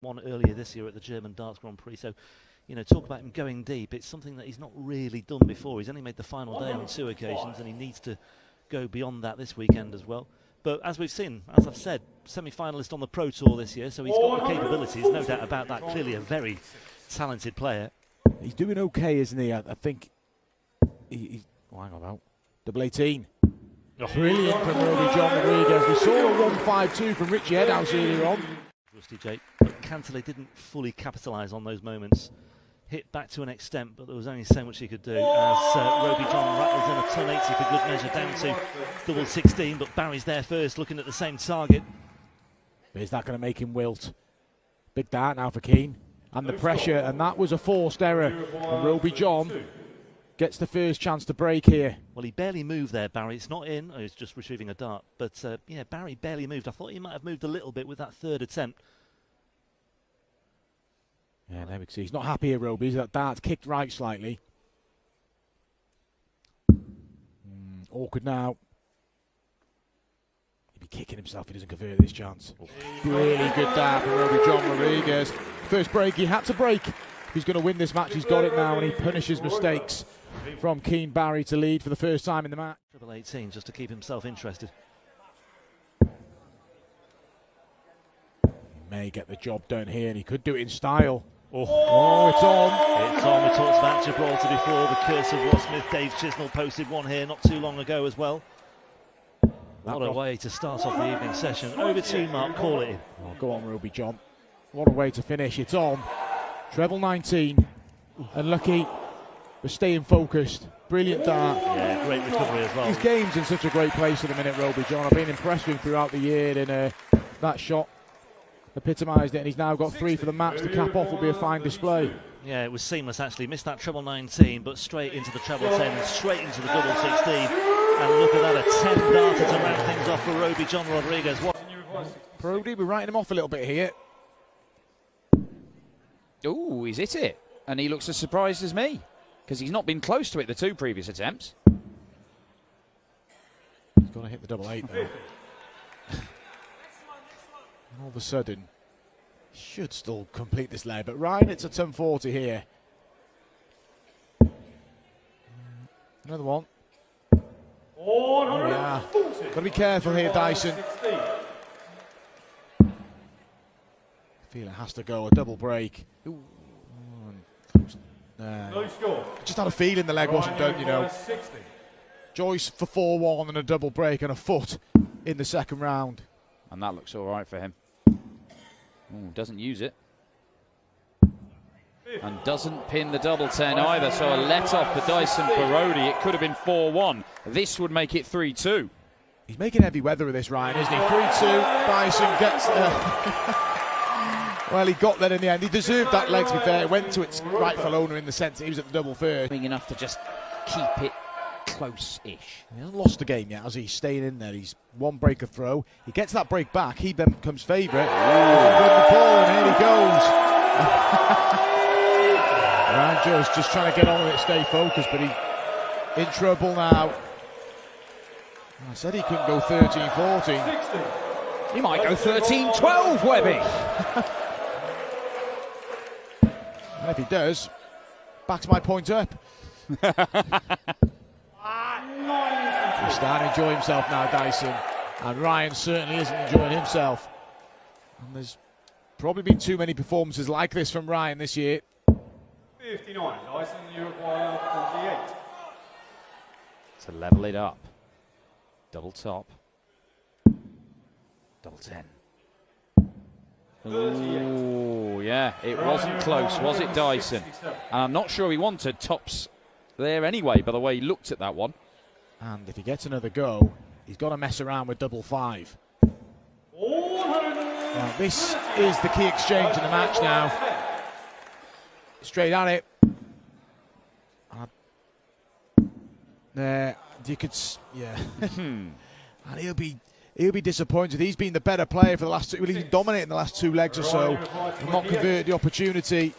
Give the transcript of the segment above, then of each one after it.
One earlier this year at the German Darts Grand Prix. So, you know, talk about him going deep. It's something that he's not really done before. He's only made the final day on 2 occasions, and he needs to go beyond that this weekend as well. But as we've seen, as I've said, semi-finalist on the Pro Tour this year, so he's got the capabilities, no doubt about that. Clearly a very talented player. He's doing okay, isn't he? I think he's hang on about double 18. Oh. Brilliant from Roby John Rodriguez. We saw a 1-5-2 from Richie Headhouse earlier on. Rusty Jake, but Cantley didn't fully capitalise on those moments. Hit back to an extent, but there was only so much he could do as Roby John rattles in a ton 80 for good measure, down to double 16, but Barry's there first, looking at the same target. Is that going to make him wilt? Big dart now for Keane, and the pressure, and that was a forced error. And Roby John gets the first chance to break here. Well, he barely moved there, Barry. It's not in. Oh, he's just retrieving a dart. But, yeah, Barry barely moved. I thought he might have moved a little bit with that third attempt. Yeah, there we see. He's not happy here, Roby. That dart's kicked right slightly. Awkward now. He'll be kicking himself if he doesn't convert this chance. Really good dart from Roby John Rodriguez. First break he had to break. If he's going to win this match, he's got it now, and he punishes mistakes from Keane Barry to lead for the first time in the match. Triple 18 just to keep himself interested. He may get the job done here, and he could do it in style. Oh, it's on. It's on. We talked about Gibraltar before. The curse of Ross Smith. Dave Chisnell posted one here not too long ago as well. What a way to start off the evening session. Over to you, Mark. Call it in. Oh, go on, Roby John. What a way to finish. It's on. Treble 19. Unlucky, but staying focused. Brilliant dart. Yeah, great recovery as well. His game's in such a great place at the minute, Roby John. I've been impressed with him throughout the year, and that shot epitomised it, and he's now got 3 for the match. The cap off will be a fine display. Yeah, it was seamless actually. Missed that treble 19, but straight into the treble 10 and straight into the double 16. And look at that, a 10 darter to round things off for Roby John Rodriguez. Brody, we're writing him off a little bit here. Oh, he's hit it. And he looks as surprised as me, because he's not been close to it the 2 previous attempts. He's got to hit the double 8 though. And all of a sudden, should still complete this leg. But Ryan, it's a 10-40 here. Another one. Oh, yeah. Got to be careful here, Dyson. I feel it has to go, a double break. Ooh. Just had a feeling the leg wasn't done, you know. Joyce for 4-1 and a double break and a foot in the second round. And that looks all right for him. Ooh, doesn't use it. And doesn't pin the double 10 either, so a let-off for Dyson Parodi. It could have been 4-1. This would make it 3-2. He's making heavy weather of this, Ryan, isn't he? 3-2, Dyson gets well, he got there in the end. He deserved that leg, to be fair. It went to its rightful owner in the sense that he was at the double first. Enough to just keep it close-ish. He hasn't lost the game yet, as he's staying in there. He's one break a throw. He gets that break back. He then becomes favourite. The ball, and here he goes. Ryan Joyce just trying to get on with it, stay focused, but he's in trouble now. I said he couldn't go 13-14. He might go 13-12, Webby. And if he does, backs my point up. He's starting to enjoy himself now, Dyson. And Ryan certainly isn't enjoying himself. And there's probably been too many performances like this from Ryan this year. 59, Dyson, you require 48. To level it up. Double top. Double 10. Oh, yeah, it wasn't close, was it, Dyson? And I'm not sure he wanted tops there anyway, by the way he looked at that one. And if he gets another go, he's got to mess around with double 5. Now, this is the key exchange in the match now. Straight at it. You could, yeah. And he'll be disappointed. He's been the better player for the last 2. Well, he's been dominating the last 2 legs or so, and not converted the opportunity.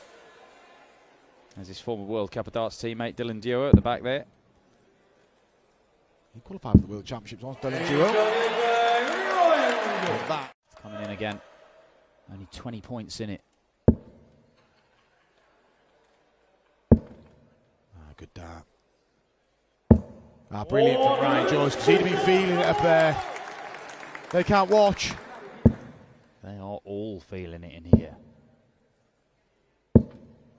There's his former World Cup of Darts teammate Dylan Duo at the back there. He qualified for the World Championships once, Dylan Duo. Coming in again. Only 20 points in it. dart. Ah, brilliant from Ryan Joyce, because he'd been feeling it up there. They can't watch. They are all feeling it in here.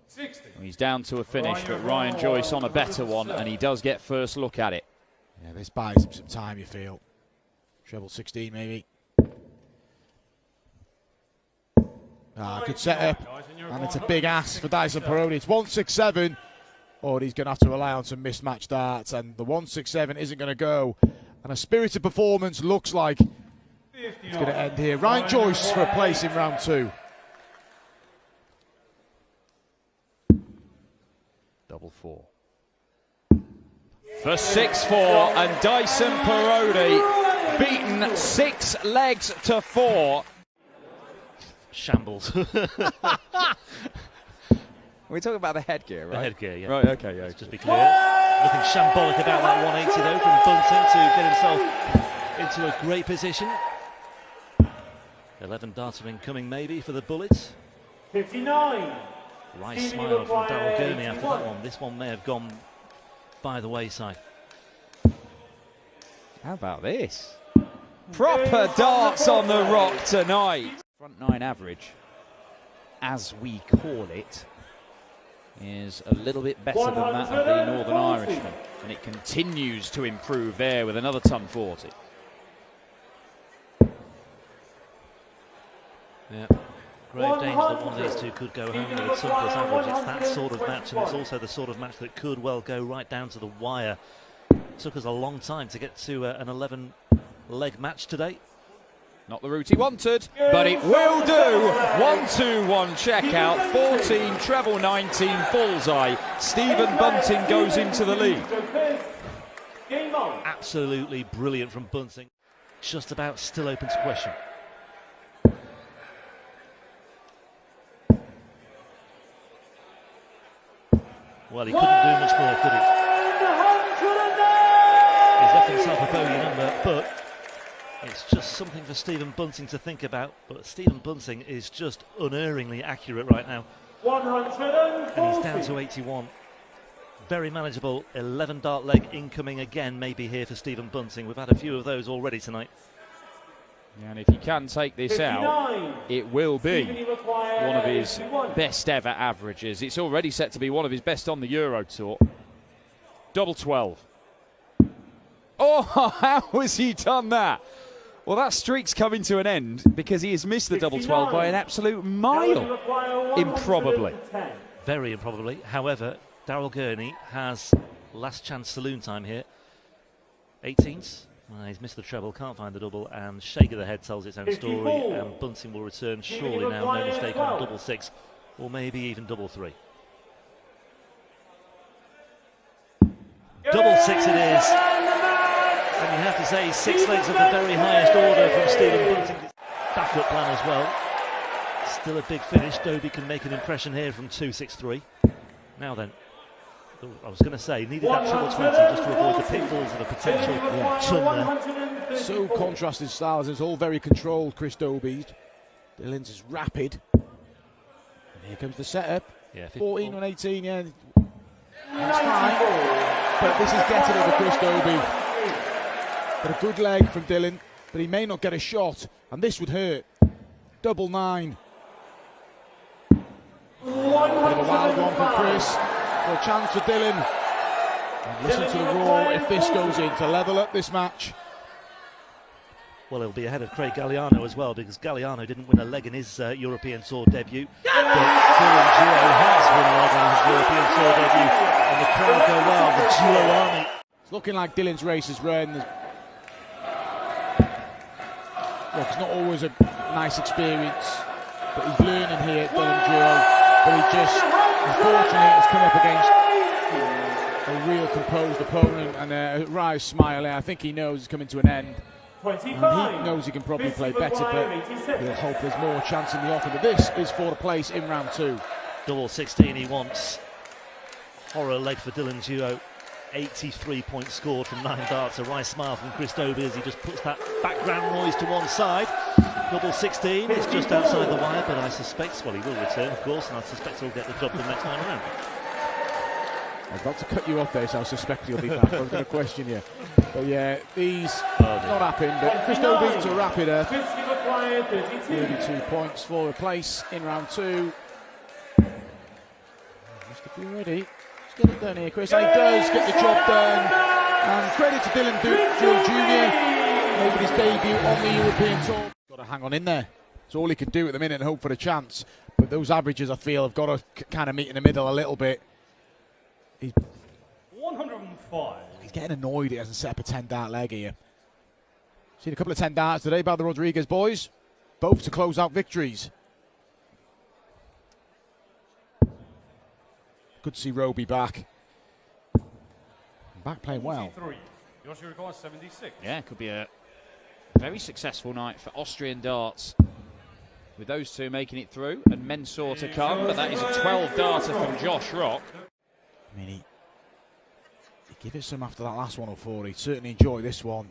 60. He's down to a finish, but Ryan Joyce on a better one, and he does get first look at it. Yeah, this buys him some time, you feel. Treble 16, maybe. Ah, good setup. And it's a big ask for Dyson Peroni. It's 167. Oh, he's going to have to rely on some mismatched darts, and the 167 isn't going to go. And a spirited performance looks like it's going to end here. Ryan Joyce for a place in round 2. Double 4. For 6-4, and Dyson Peroni beaten 6 legs to 4. Shambles. We're talking about the headgear, right? The headgear, yeah. Right, okay, yeah. Let's just be clear. Nothing shambolic about that 180 though from Bunting to get himself into a great position. 11 darts incoming maybe for the Bullets. 59. Rice smile from Darryl Gurney after that one. This one may have gone by the wayside. How about this? Proper darts on the rock tonight. Front 9 average, as we call it, is a little bit better than that of the Northern Irishman, and it continues to improve there with another ton 40. Yeah, grave danger that one of these two could go home with a surplus average. It's that sort of match, and it's also the sort of match that could well go right down to the wire. It took us a long time to get to an 11-leg match today. Not the route he wanted, but it will do. 1-2-1 checkout, 14 treble 19 bullseye. Stephen Bunting goes into the lead. Absolutely brilliant from Bunting. Just about still open to question. Well, he couldn't do much more, could he? He's left himself a bogey number, but it's just something for Stephen Bunting to think about. But Stephen Bunting is just unerringly accurate right now. 140. And he's down to 81. Very manageable. 11 dart leg incoming again, maybe here for Stephen Bunting. We've had a few of those already tonight. And if he can take this out, it will be one of his best ever averages. It's already set to be one of his best on the Euro Tour. Double 12. Oh, how has he done that? Well, that streak's coming to an end because he has missed the double 12 by an absolute mile. Improbably. Very improbably. However, Darryl Gurney has last chance saloon time here. 18th. He's missed the treble, can't find the double, and shake of the head tells its own story. And Bunting will return surely now, no mistake, on double 6, or maybe even double 3. Double 6 it is. And you have to say 6 legs of the very highest order from Stephen Bunting's backup plan as well. Still a big finish. Dobie can make an impression here from 2-6-3. Now then, I was going to say, needed that treble 20 just to avoid the pitfalls of a potential ton there. So contrasted styles. It's all very controlled, Chris Dobie's. Dillon's is rapid. And here comes the setup. Yeah, 14 on 18, yeah. That's fine. But this is getting it for Chris Dobie. But a good leg from Dillon, but he may not get a shot, and this would hurt. Double 9. Bit of a wild one from Chris. For a chance for Dillon. And listen to the roar if this goes in to level up this match. Well, he'll be ahead of Craig Galliano as well, because Galliano didn't win a leg in his European Tour debut. But Dylan Duo has won a leg in his European Tour debut, and the crowd go wild. The Duo army. It's looking like Dillon's race is run. Look, it's not always a nice experience, but he's learning here at Dylan Duo. But he just, unfortunately, has come up against a real composed opponent, and a wry smile there. I think he knows it's coming to an end. 25. And he knows he can probably play better, but he'll hope there's more chance in the offer. But this is for the place in round 2. Double 16 he wants. Horror leg for Dylan Duo. 83 points scored from 9 darts. A wry smile from Chris Dobie as he just puts that background noise to one side. Double 16, it's just outside the wire, but I suspect, well, he will return, of course, and I suspect he'll get the job the next time around. I was about to cut you off there, so I suspect you'll be back. I was going to question you. But yeah, these not happened, but Christo beats a Rapid 32 points for a place in round 2. Just if you're ready, let's get it done here, Chris. And he does get the job done. And credit to Dylan Drill Jr. making his debut on the European Tour. Got to hang on in there. It's all he can do at the minute and hope for a chance. But those averages, I feel, have got to kind of meet in the middle a little bit. He's 105. He's getting annoyed he hasn't set up a 10-dart leg here. Seen a couple of 10 darts today by the Rodriguez boys. Both to close out victories. Good to see Roby back. Back playing well. 76. Yeah, it could be a very successful night for Austrian darts, with those two making it through and Mensur to come, but that is a 12-darter from Josh Rock. I mean, he give it some after that last 104. He'd certainly enjoy this one.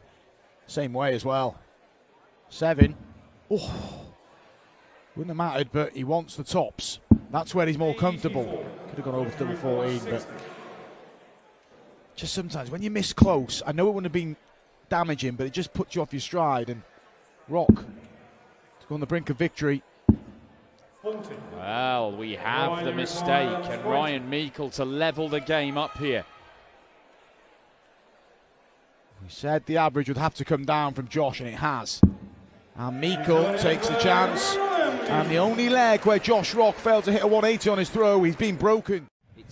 Same way as well. 7. Oh, wouldn't have mattered, but he wants the tops. That's where he's more comfortable. Could have gone over to double 14, but just sometimes when you miss close, I know it wouldn't have been damaging, but it just puts you off your stride. And Rock to go on the brink of victory. Well, we have the mistake, and Ryan Meikle to level the game up here. We said the average would have to come down from Josh, and it has. And Meikle takes the chance. And the only leg where Josh Rock failed to hit a 180 on his throw, he's been broken.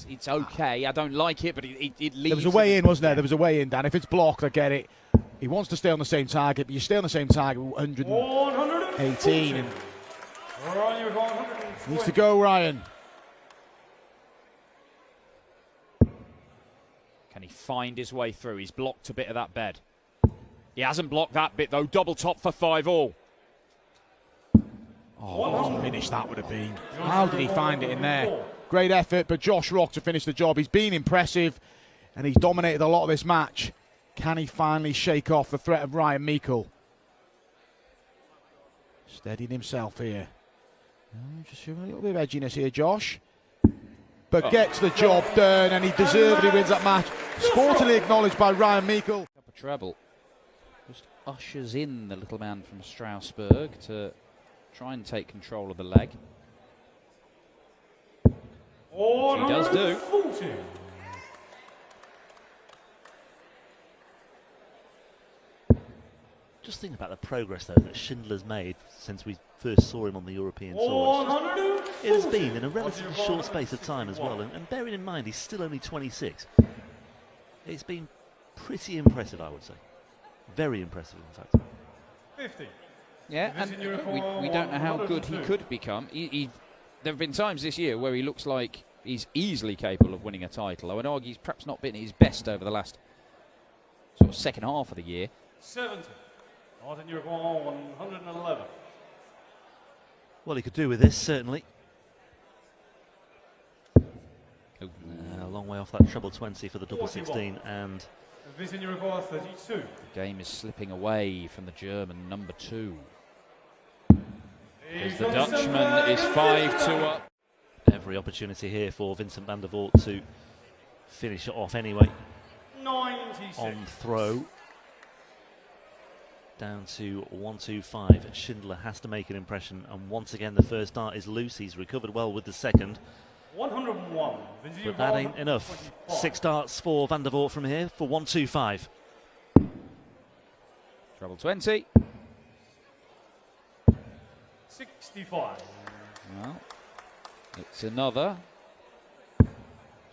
It's okay. I don't like it, but it leads. There was a way in, wasn't there? There was a way in, Dan. If it's blocked, I get it. He wants to stay on the same target, but you stay on the same target with 118. And needs to go, Ryan. Can he find his way through? He's blocked a bit of that bed. He hasn't blocked that bit, though. Double top for 5-all. Oh, what a finish that would have been. How did he find it in there? Great effort, but Josh Rock to finish the job. He's been impressive, and he's dominated a lot of this match. Can he finally shake off the threat of Ryan Meikle? Steadying himself here. Just showing a little bit of edginess here, Josh. But gets the job done, and he deservedly wins that match. Sportingly acknowledged by Ryan Meikle. Up a treble. Just ushers in the little man from Strasbourg to try and take control of the leg. He does do. Just think about the progress, though, that Schindler's made since we first saw him on the European Tour. It has been in a relatively short space of time as well, and bearing in mind he's still only 26. It's been pretty impressive, I would say. Very impressive, in fact. 50. Yeah, and we don't know how good he could become. There have been times this year where he looks like he's easily capable of winning a title. I would argue he's perhaps not been at his best over the last sort of second half of the year. 70. Northern Uruguay 111. Well, he could do with this, certainly. A long way off that treble 20 for the double 16, and Northern Uruguay 32. The game is slipping away from the German number 2. As the Dutchman is 5-2 up. Every opportunity here for Vincent van der Voort to finish it off anyway. 96. On throw. Down to 125. Schindler has to make an impression, and once again the first dart is loose. He's recovered well with the second. 101. But that ain't enough. 6 darts for van der Voort from here for 125. Treble 20. 65. Well, it's another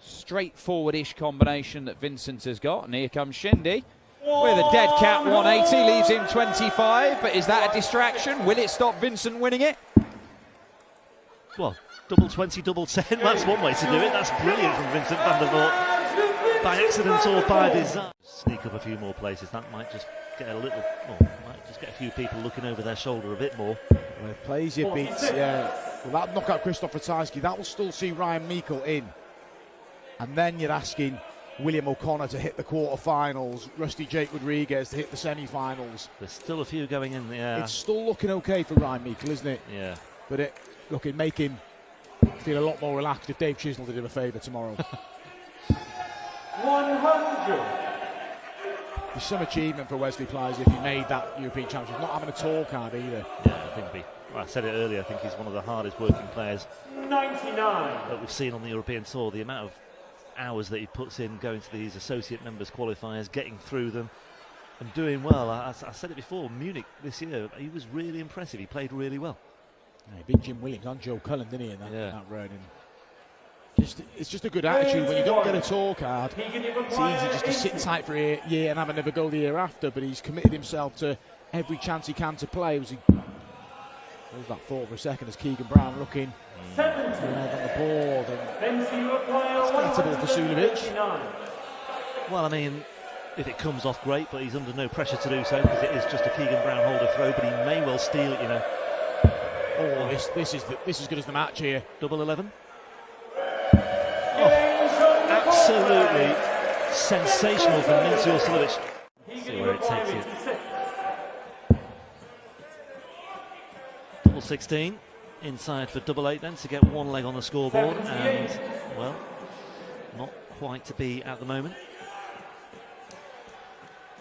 straightforward-ish combination that Vincent has got, and here comes Shindy with a dead cat 180, leaves him 25, but is that a distraction? Will it stop Vincent winning it? Well, double 20, double 10, that's one way to do it. That's brilliant from Vincent van der Voort. By accident or by design. Sneak up a few more places, that might just get a little, well, might just get a few people looking over their shoulder a bit more. Well, if plays your beats, yeah. Well, that knock out Christoph Ratajski, that will still see Ryan Meikle in. And then you're asking William O'Connor to hit the quarterfinals, Rusty Jake Rodriguez to hit the semi-finals. There's still a few going in there. It's still looking okay for Ryan Meikle, isn't it? Yeah. But it'd make him feel a lot more relaxed if Dave Chisnell did him a favour tomorrow. 100. There's some achievement for Wesley Plies if he made that European Championship. Not having a tour card either. Yeah, I think I said it earlier, I think he's one of the hardest working players 99. that we've seen on the European Tour. The amount of hours that he puts in going to these associate members qualifiers, getting through them and doing well. I said it before, Munich this year, he was really impressive. He played really well. Yeah, he beat Jim Williams and Joe Cullen, didn't he, in that run? And it's just a good attitude. When you don't get a tour card, it's easy just to sit tight for a year and have another go the year after, but he's committed himself to every chance he can to play. There was that thought for a second as Keegan Brown looking on the board. And it's bettable for Sulevic. Well, I mean, if it comes off, great, but he's under no pressure to do so because it is just a Keegan Brown holder throw, but he may well steal it, you know. Oh, this is as good as the match here. Double 11. Oh, absolutely sensational from Mintior Sulevic. See where it takes it. Double 16 inside for double 8 then to get one leg on the scoreboard, and well, not quite to be at the moment.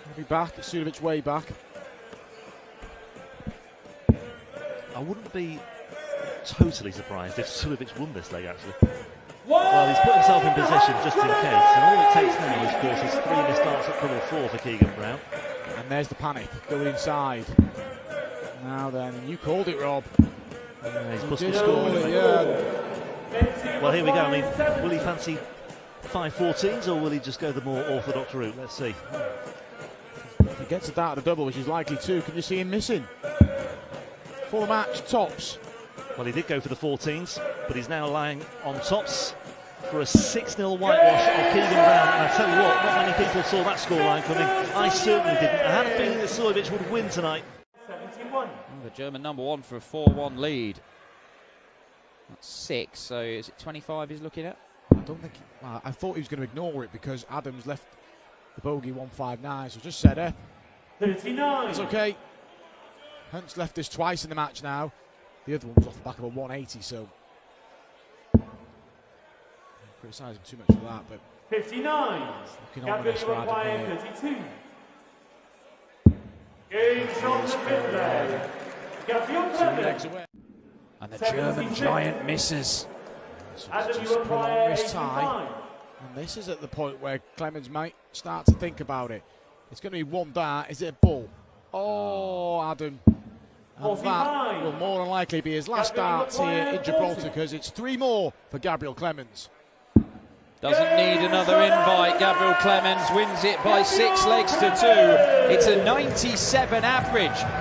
He'll be back, Sulevic way back. I wouldn't be totally surprised if Sulevic won this leg actually. Well, he's put himself in position just in case, and all it takes now is, of course, is 3 missed starts at double 4 for Keegan Brown. And there's the panic going inside. Now then, you called it, Rob. He's pushed the score. Well, here we go. I mean, will he fancy 5-14s or will he just go the more orthodox route? Let's see. If he gets a dart at a double, which is likely to, can you see him missing? For the match, tops. Well, he did go for the 14s, but he's now lying on tops for a 6-0 whitewash of Keegan Brown. And I tell you what, not many people saw that scoreline coming. I certainly didn't. I had a feeling that Sulevic would win tonight. 71. The German number one for a 4-1 lead. That's 6, so is it 25 he's looking at? I don't think. I thought he was going to ignore it because Adams left the bogey 159, so just set up. 39. It's okay. Hunt's left us twice in the match now. The other one was off the back of a 180, so criticise him too much for that. But 59. looking ominous for Adam here. 32. Games on the fifth leg. Gabriel 2 Clemens. legs away. And the German giant misses. So Adam, it's you just require prolong this 85. tie. And this is at the point where Clemens might start to think about it. It's going to be one dart. Is it a bull? Oh, Adam. And that will more than likely be his last darts here in Gibraltar because it's 3 more for Gabriel Clemens. Doesn't need another invite. Gabriel Clemens wins it by 6 legs to 2. It's a 97 average.